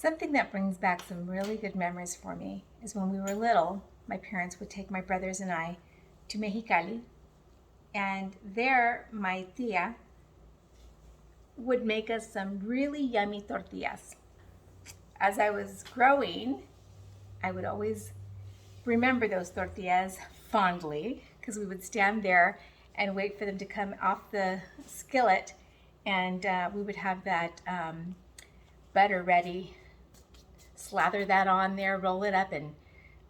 Something that brings back some really good memories for me is when we were little, my parents would take my brothers and I to Mexicali, and there my tia would make us some really yummy tortillas. As I was growing, I would always remember those tortillas fondly because we would stand there and wait for them to come off the skillet, and we would have that butter ready, slather that on there, roll it up, and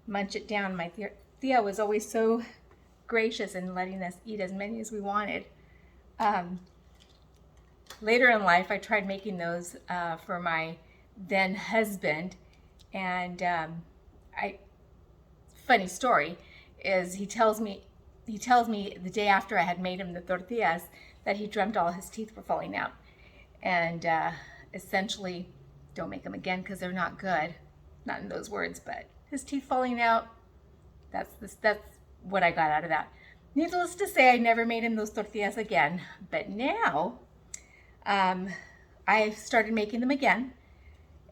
munch it down. My tia was always so gracious in letting us eat as many as we wanted. Later in life, I tried making those for my then husband, and funny story is he tells me the day after I had made him the tortillas that he dreamt all his teeth were falling out, and essentially, don't make them again because they're not good. Not in those words, but his teeth falling out. That's what I got out of that. Needless to say, I never made him those tortillas again. But now, I started making them again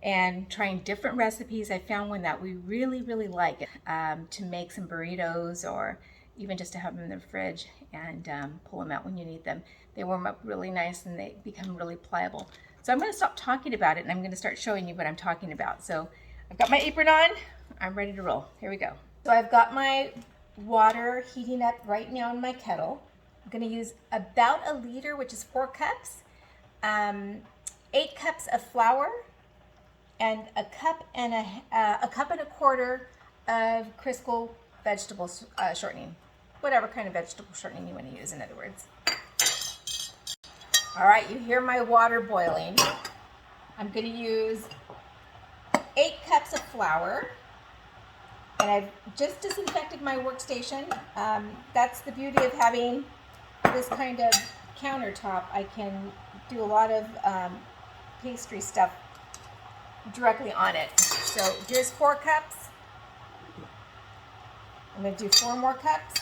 and trying different recipes. I found one that we really, really like to make some burritos, or even just to have them in the fridge and pull them out when you need them. They warm up really nice and they become really pliable. So I'm going to stop talking about it and I'm going to start showing you what I'm talking about. So I've got my apron on. I'm ready to roll. Here we go. So I've got my water heating up right now in my kettle. I'm going to use about a liter, which is 4 cups, 8 cups of flour, and a cup and a quarter of Crisco vegetable shortening, whatever kind of vegetable shortening you want to use, in other words. All right, you hear my water boiling. I'm going to use 8 cups of flour, and I've just disinfected my workstation. That's the beauty of having this kind of countertop. I can do a lot of pastry stuff directly on it. So here's 4 cups. I'm going to do 4 more cups.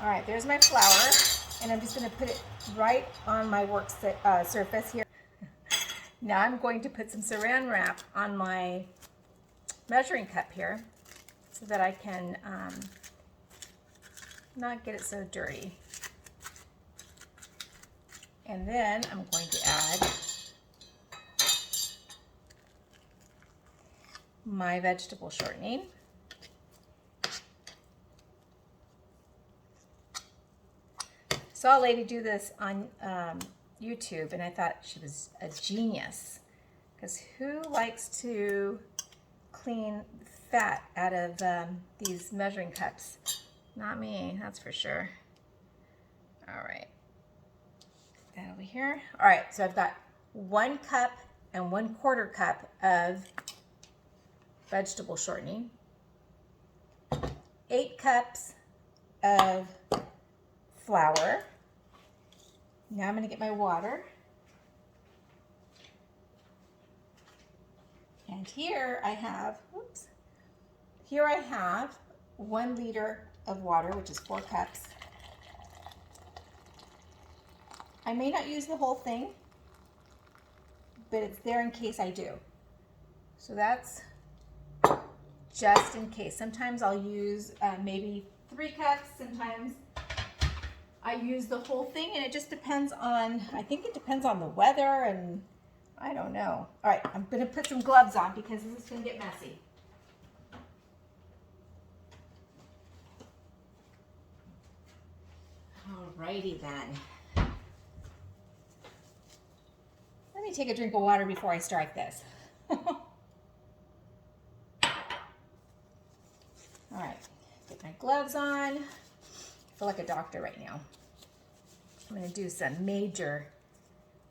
All right, there's my flour, and I'm just going to put it right on my work surface here. Now I'm going to put some saran wrap on my measuring cup here so that I can not get it so dirty. And then I'm going to add my vegetable shortening. Saw a lady do this on YouTube, and I thought she was a genius, because who likes to clean fat out of these measuring cups? Not me, that's for sure. All right, put that over here. All right, so I've got 1 cup and 1/4 cup of vegetable shortening, 8 cups of flour. Now I'm going to get my water. And here I have 1 liter of water, which is 4 cups. I may not use the whole thing, but it's there in case I do. So that's just in case. Sometimes I'll use maybe 3 cups, sometimes I use the whole thing, and it just depends on, I think it depends on the weather, and I don't know. All right, I'm gonna put some gloves on because this is gonna get messy. Alrighty then. Let me take a drink of water before I start this. All right, get my gloves on. I feel like a doctor right now. I'm going to do some major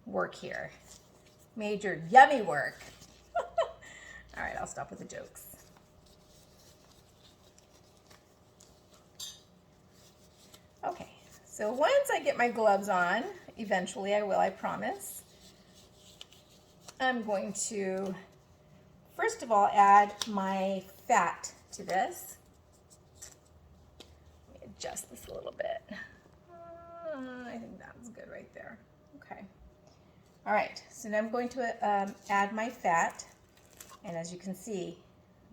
work here. Major yummy work. All right, I'll stop with the jokes. Okay, so once I get my gloves on, eventually I will, I promise, I'm going to, first of all, add my fat to this. adjust this a little bit. I think that's good right there. Okay. All right, so now I'm going to add my fat, and as you can see,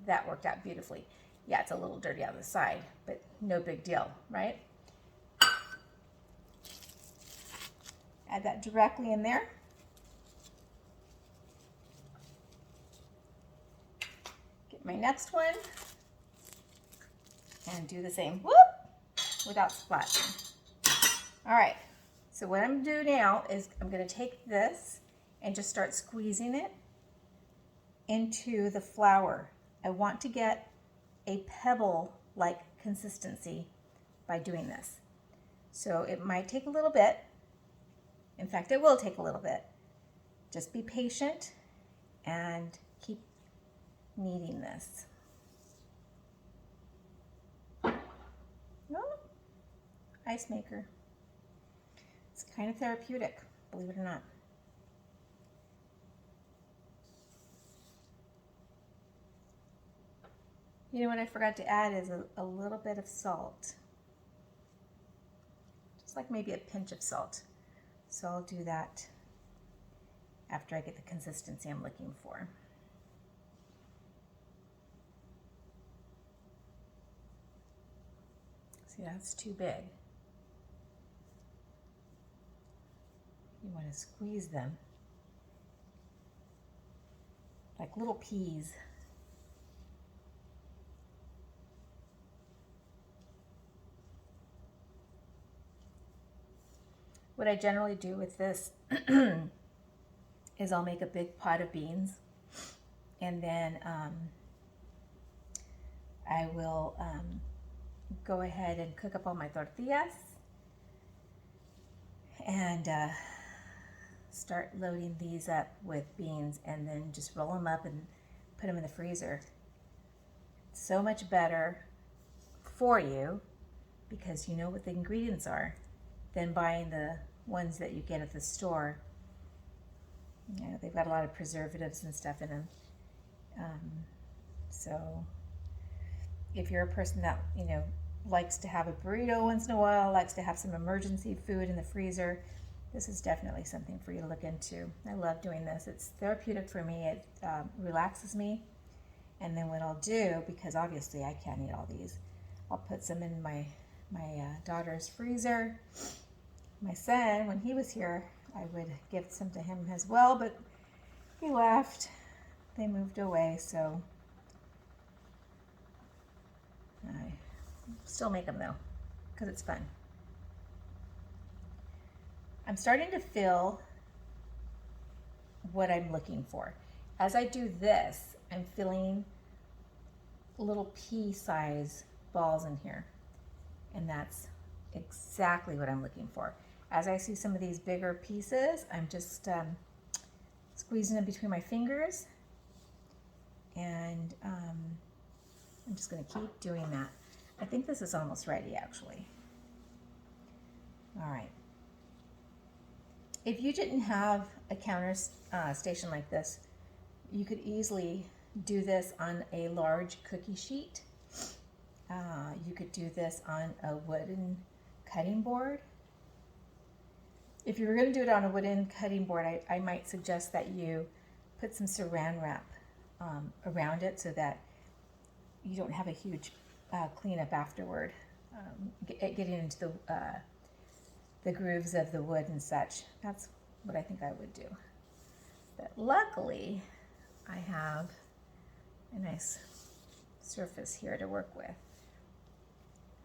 that worked out beautifully. Yeah, it's a little dirty on the side, but no big deal, right? Add that directly in there. Get my next one and do the same, whoop, without splashing. All right, so what I'm gonna do now is I'm gonna take this and just start squeezing it into the flour. I want to get a pebble-like consistency by doing this. So it might take a little bit. In fact, it will take a little bit. Just be patient and keep kneading this. Oh, ice maker. It's kind of therapeutic, believe it or not. You know what I forgot to add is a little bit of salt. Just like maybe a pinch of salt. So I'll do that after I get the consistency I'm looking for. See, that's too big. You want to squeeze them like little peas. What I generally do with this is I'll make a big pot of beans, and then I will go ahead and cook up all my tortillas and start loading these up with beans, and then just roll them up and put them in the freezer. It's so much better for you because you know what the ingredients are than buying the ones that you get at the store. You know, they've got a lot of preservatives and stuff in them. So if you're a person that, you know, likes to have a burrito once in a while, likes to have some emergency food in the freezer, this is definitely something for you to look into. I love doing this. It's therapeutic for me. It relaxes me. And then what I'll do, because obviously I can't eat all these, I'll put some in my daughter's freezer. My son, when he was here, I would give some to him as well, but he left. They moved away, so I still make them though, because it's fun. I'm starting to feel what I'm looking for. As I do this, I'm feeling little pea-size balls in here, and that's exactly what I'm looking for. As I see some of these bigger pieces, I'm just squeezing them between my fingers, and I'm just going to keep doing that. I think this is almost ready, actually. All right. If you didn't have a counter station like this, you could easily do this on a large cookie sheet. You could do this on a wooden cutting board. If you were going to do it on a wooden cutting board, I might suggest that you put some saran wrap around it so that you don't have a huge cleanup afterward, getting into the grooves of the wood and such. That's what I think I would do. But luckily, I have a nice surface here to work with.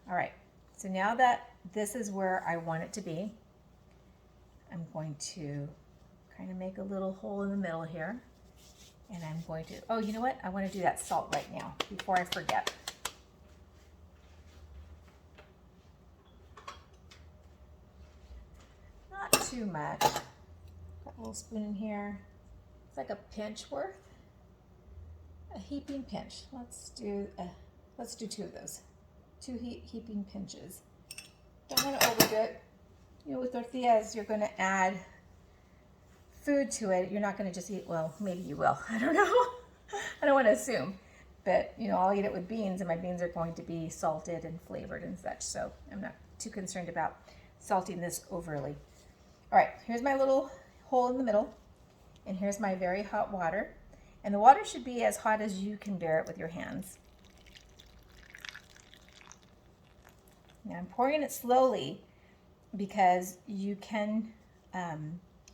All right, so now that this is where I want it to be, I'm going to kind of make a little hole in the middle here. And I'm going to, oh, you know what? I want to do that salt right now before I forget. Not too much. Got a little spoon in here. It's like a pinch worth. A heaping pinch. Let's do two of those. Two heaping pinches. Don't want to overdo it. You know, with tortillas, you're going to add food to it. You're not going to just eat, well, maybe you will. I don't know. I don't want to assume. but you know, I'll eat it with beans, and my beans are going to be salted and flavored and such, so I'm not too concerned about salting this overly. All right, here's my little hole in the middle, and here's my very hot water, and the water should be as hot as you can bear it with your hands. Now I'm pouring it slowly because you can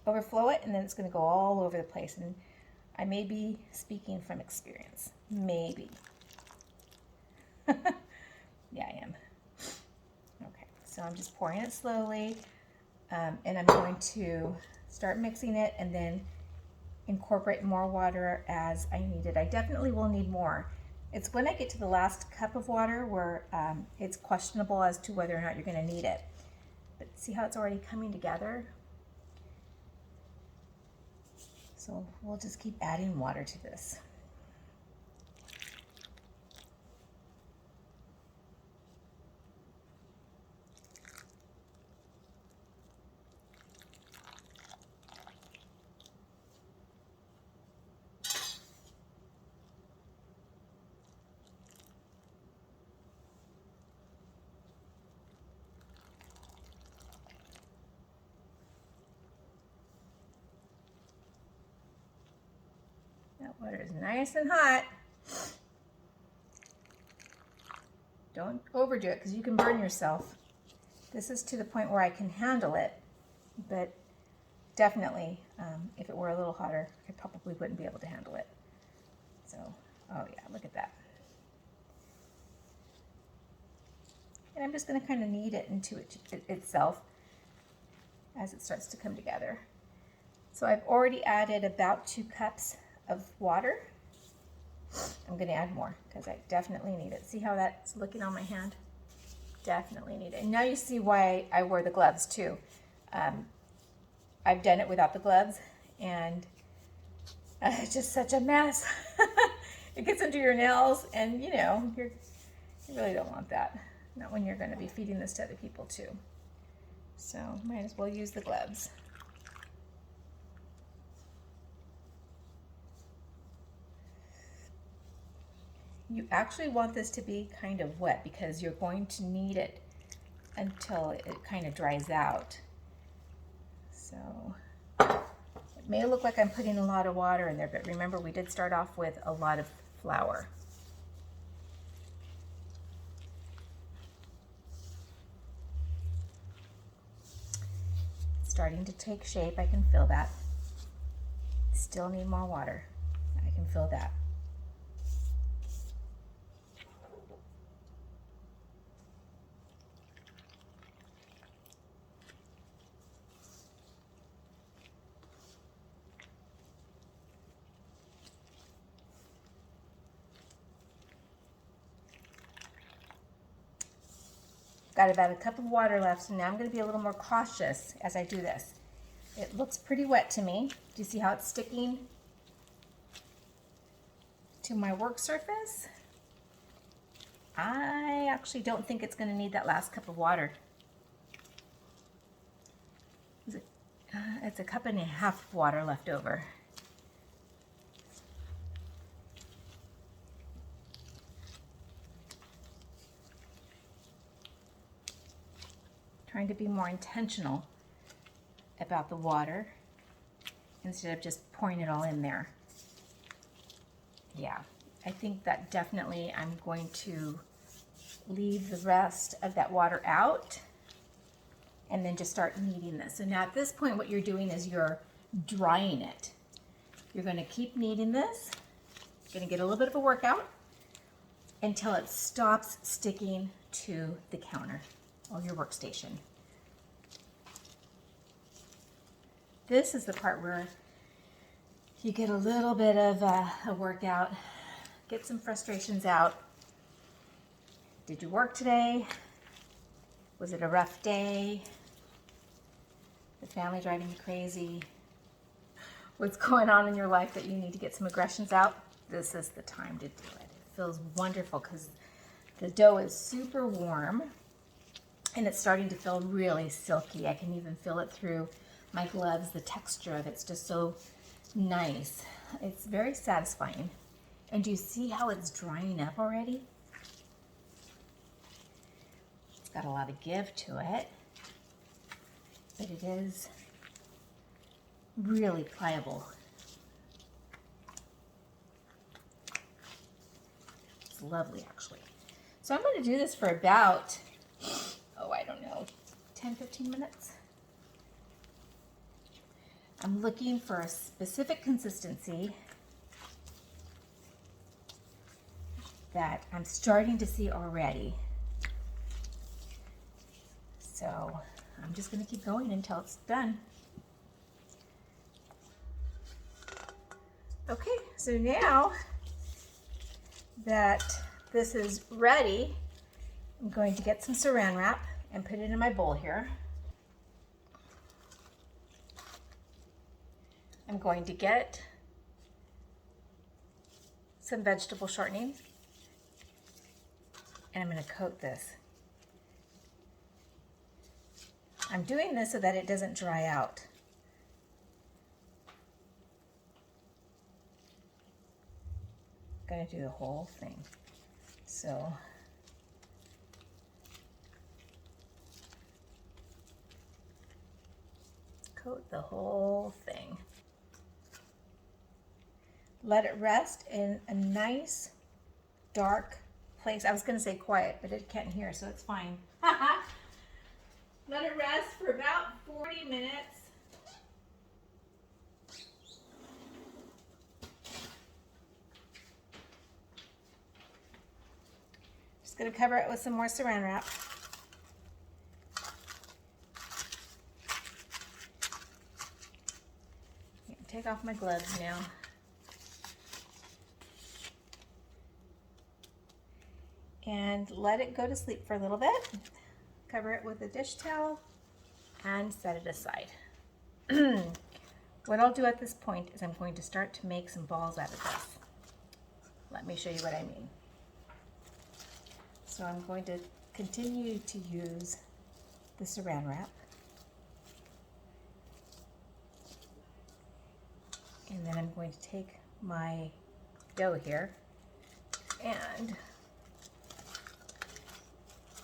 overflow it, and then it's going to go all over the place, and I may be speaking from experience. Maybe. Yeah, I am. Okay, so I'm just pouring it slowly, and I'm going to start mixing it and then incorporate more water as I need it. I definitely will need more. It's when I get to the last cup of water where it's questionable as to whether or not you're going to need it. But see how it's already coming together? So we'll just keep adding water to this. That water is nice and hot. Don't overdo it because you can burn yourself. This is to the point where I can handle it, but definitely if it were a little hotter, I probably wouldn't be able to handle it. So, oh yeah, look at that. And I'm just going to kind of knead it into itself as it starts to come together. So I've already added about 2 cups of water. I'm going to add more because I definitely need it. See how that's looking on my hand? Definitely need it. And now you see why I wear the gloves too. I've done it without the gloves, and it's just such a mess. It gets into your nails, and you know, you really don't want that. Not when you're going to be feeding this to other people too. So might as well use the gloves. You actually want this to be kind of wet because you're going to knead it until it kind of dries out. So it may look like I'm putting a lot of water in there, but remember we did start off with a lot of flour. It's starting to take shape. I can feel that. Still need more water. I can feel that. Got about a cup of water left, so now I'm going to be a little more cautious as I do this. It looks pretty wet to me. Do you see how it's sticking to my work surface? I actually don't think it's going to need that last cup of water. It's a cup and a half of water left over. Trying to be more intentional about the water instead of just pouring it all in there. Yeah, I think that definitely I'm going to leave the rest of that water out and then just start kneading this. So now at this point what you're doing is you're drying it. You're going to keep kneading this. You're going to get a little bit of a workout until it stops sticking to the counter or your workstation. This is the part where you get a little bit of a workout, get some frustrations out. Did you work today? Was it a rough day? The family driving you crazy? What's going on in your life that you need to get some aggressions out? This is the time to do it. It feels wonderful because the dough is super warm and it's starting to feel really silky. I can even feel it through my gloves, the texture of it's just so nice. It's very satisfying. And do you see how it's drying up already? It's got a lot of give to it, but it is really pliable. It's lovely, actually. So I'm going to do this for about, I don't know, 10-15 minutes. I'm looking for a specific consistency that I'm starting to see already. So I'm just going to keep going until it's done. Okay, so now that this is ready, I'm going to get some saran wrap and put it in my bowl here. I'm going to get some vegetable shortening, and I'm going to coat this. I'm doing this so that it doesn't dry out. I'm going to do the whole thing. So coat the whole thing. Let it rest in a nice dark place. I was going to say quiet, but it can't hear, so it's fine. Let it rest for about 40 minutes. Just going to cover it with some more saran wrap. Take off my gloves now. And let it go to sleep for a little bit. Cover it with a dish towel and set it aside. What I'll do at this point is I'm going to start to make some balls out of this. Let me show you what I mean. So I'm going to continue to use the saran wrap. And then I'm going to take my dough here and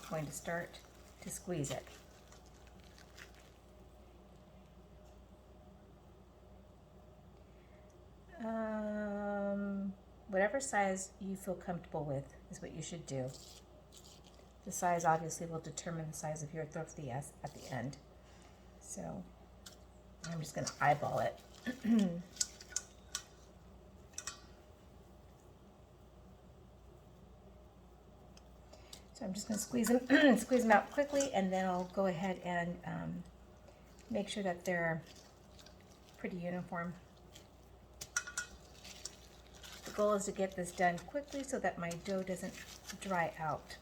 I'm going to start to squeeze it. Whatever size you feel comfortable with is what you should do. The size obviously will determine the size of your tortillas at the end. So I'm just going to eyeball it. So I'm just going to squeeze them out quickly, and then I'll go ahead and make sure that they're pretty uniform. The goal is to get this done quickly so that my dough doesn't dry out.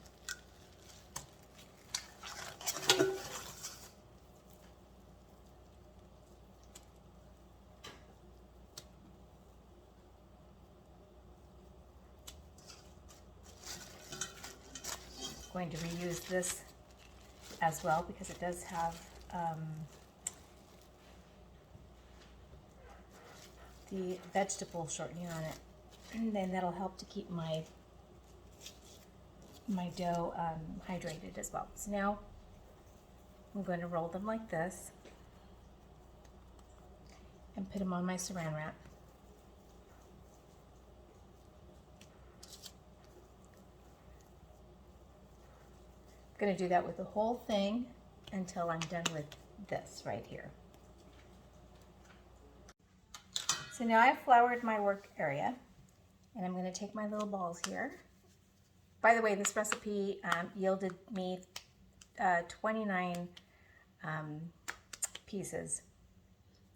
Going to reuse this as well because it does have the vegetable shortening on it, and then that'll help to keep my dough hydrated as well. So now I'm going to roll them like this and put them on my saran wrap. I'm going to do that with the whole thing until I'm done with this right here. So now I've floured my work area, and I'm going to take my little balls here. By the way, this recipe yielded me 29 pieces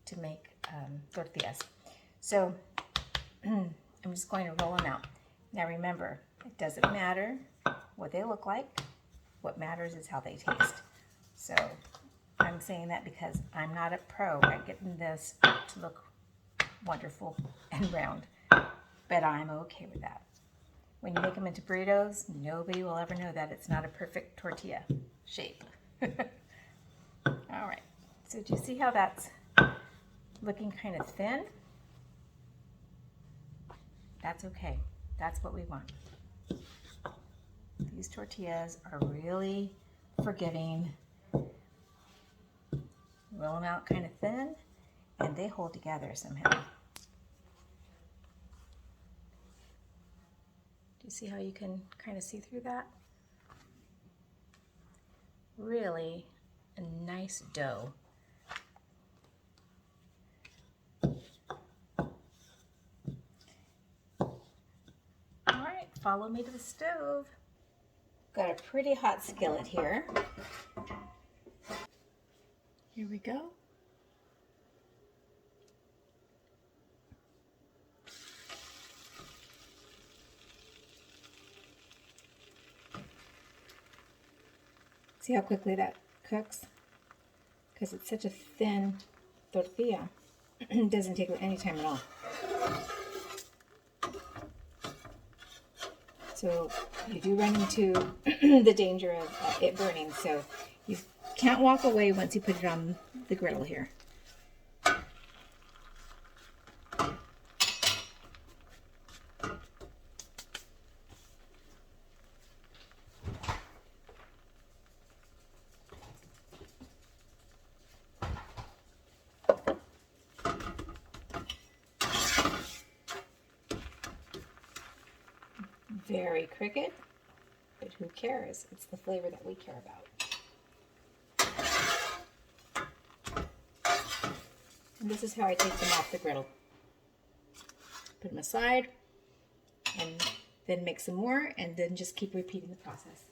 to make tortillas. So I'm just going to roll them out. Now remember, it doesn't matter what they look like. What matters is how they taste. So I'm saying that because I'm not a pro at getting this to look wonderful and round, but I'm okay with that. When you make them into burritos, nobody will ever know that it's not a perfect tortilla shape. All right, so do you see how that's looking kind of thin? That's okay. That's what we want. These tortillas are really forgiving. Roll them out kind of thin, and they hold together somehow. Do you see how you can kind of see through that? Really a nice dough. All right, follow me to the stove. Got a pretty hot skillet here. Here we go. See how quickly that cooks? Because it's such a thin tortilla. It doesn't take any time at all. So you do run into the danger of it burning. So you can't walk away once you put it on the griddle here. Very crooked, but who cares? It's the flavor that we care about. And this is how I take them off the griddle. Put them aside, and then make some more, and then just keep repeating the process.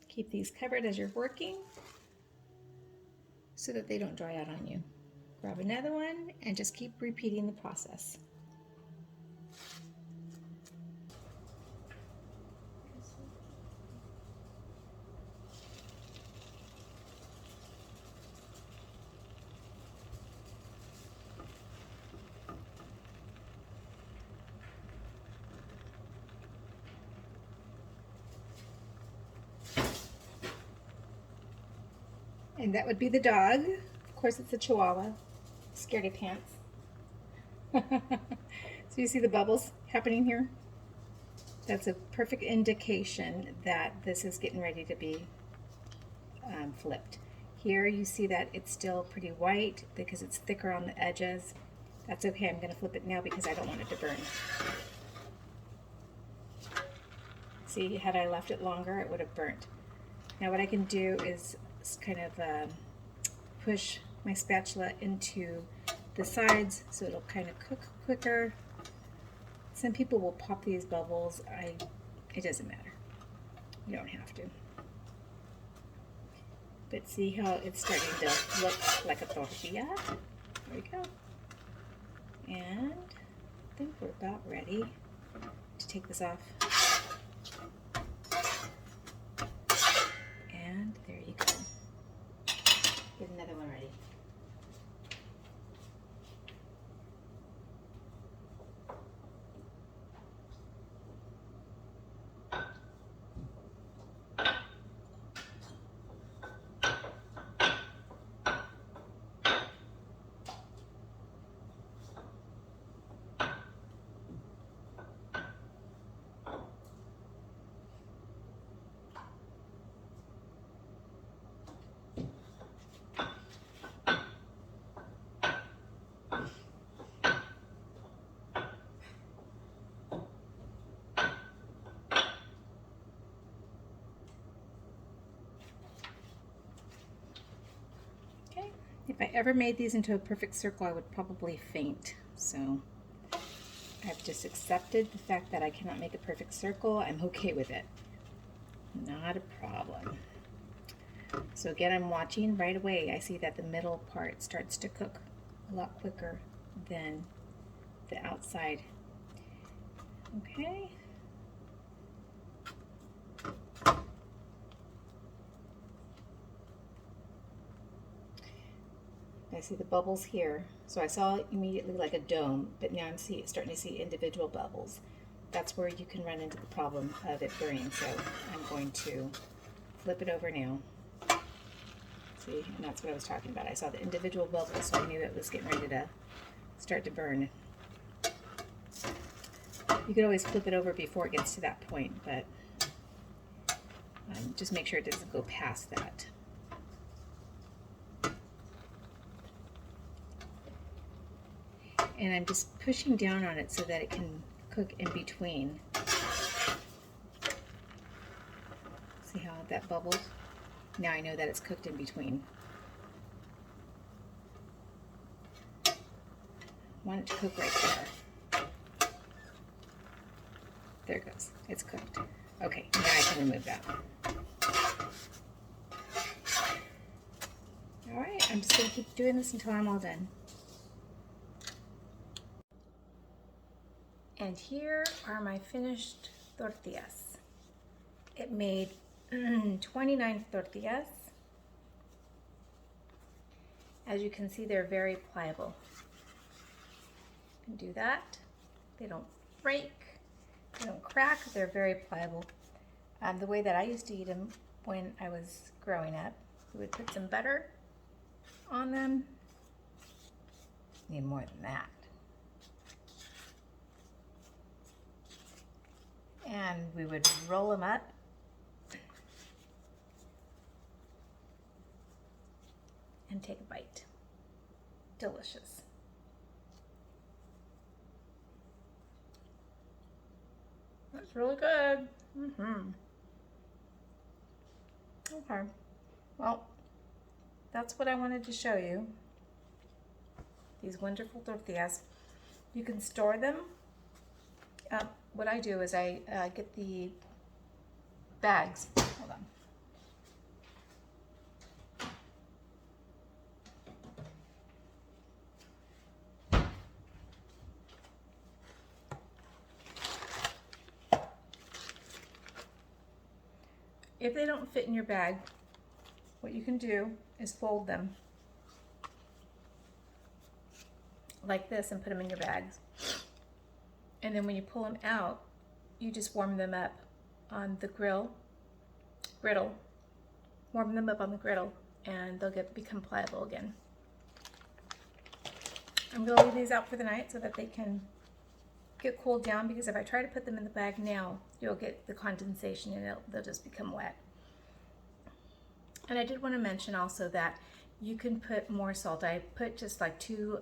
Keep these covered as you're working so that they don't dry out on you. Grab another one and just keep repeating the process. And that would be the dog. Of course, it's a Chihuahua. Scaredy pants. So you see the bubbles happening here? That's a perfect indication that this is getting ready to be flipped. Here you see that it's still pretty white because it's thicker on the edges. That's okay, I'm going to flip it now because I don't want it to burn. See, had I left it longer, it would have burnt. Now what I can do is kind of push my spatula into the sides so it'll kind of cook quicker. Some people will pop these bubbles. It doesn't matter. You don't have to. But see how it's starting to look like a tortilla? There we go. And I think we're about ready to take this off. And there you go. Get another one ready. If I ever made these into a perfect circle, I would probably faint. So I've just accepted the fact that I cannot make a perfect circle. I'm okay with it. Not a problem. So again, I'm watching right away. I see that the middle part starts to cook a lot quicker than the outside. Okay. I see the bubbles here. So I saw immediately like a dome, but now I'm starting to see individual bubbles. That's where you can run into the problem of it burning. So I'm going to flip it over now. See, and that's what I was talking about. I saw the individual bubbles, so I knew it was getting ready to start to burn. You could always flip it over before it gets to that point, but just make sure it doesn't go past that. And I'm just pushing down on it so that it can cook in between. See how that bubbles? Now I know that it's cooked in between. I want it to cook right there. There it goes. It's cooked. Okay, now I can remove that. All right, I'm just going to keep doing this until I'm all done. And here are my finished tortillas. It made 29 tortillas. As you can see, they're very pliable. You can do that. They don't break, they don't crack, they're very pliable. The way that I used to eat them when I was growing up, we would put some butter on them. Need more than that. And we would roll them up and take a bite. Delicious. That's really good. Okay, well, that's what I wanted to show you. These wonderful tortillas. You can store them. What I do is I get the bags. Hold on. If they don't fit in your bag, what you can do is fold them like this and put them in your bags. And then when you pull them out, you just warm them up on the griddle, warm them up on the griddle, and they'll become pliable again. I'm gonna leave these out for the night so that they can get cooled down, because if I try to put them in the bag now, you'll get the condensation and they'll just become wet. And I did want to mention also that you can put more salt. I put just like 2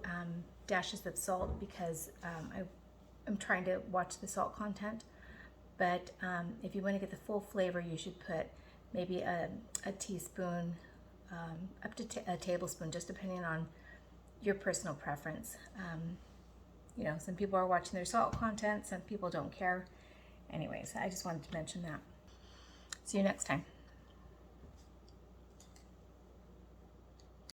dashes of salt because I'm trying to watch the salt content. But if you want to get the full flavor, you should put maybe a teaspoon up to a tablespoon, just depending on your personal preference. You know, some people are watching their salt content, some people don't care. Anyways, I just wanted to mention that. See you next time.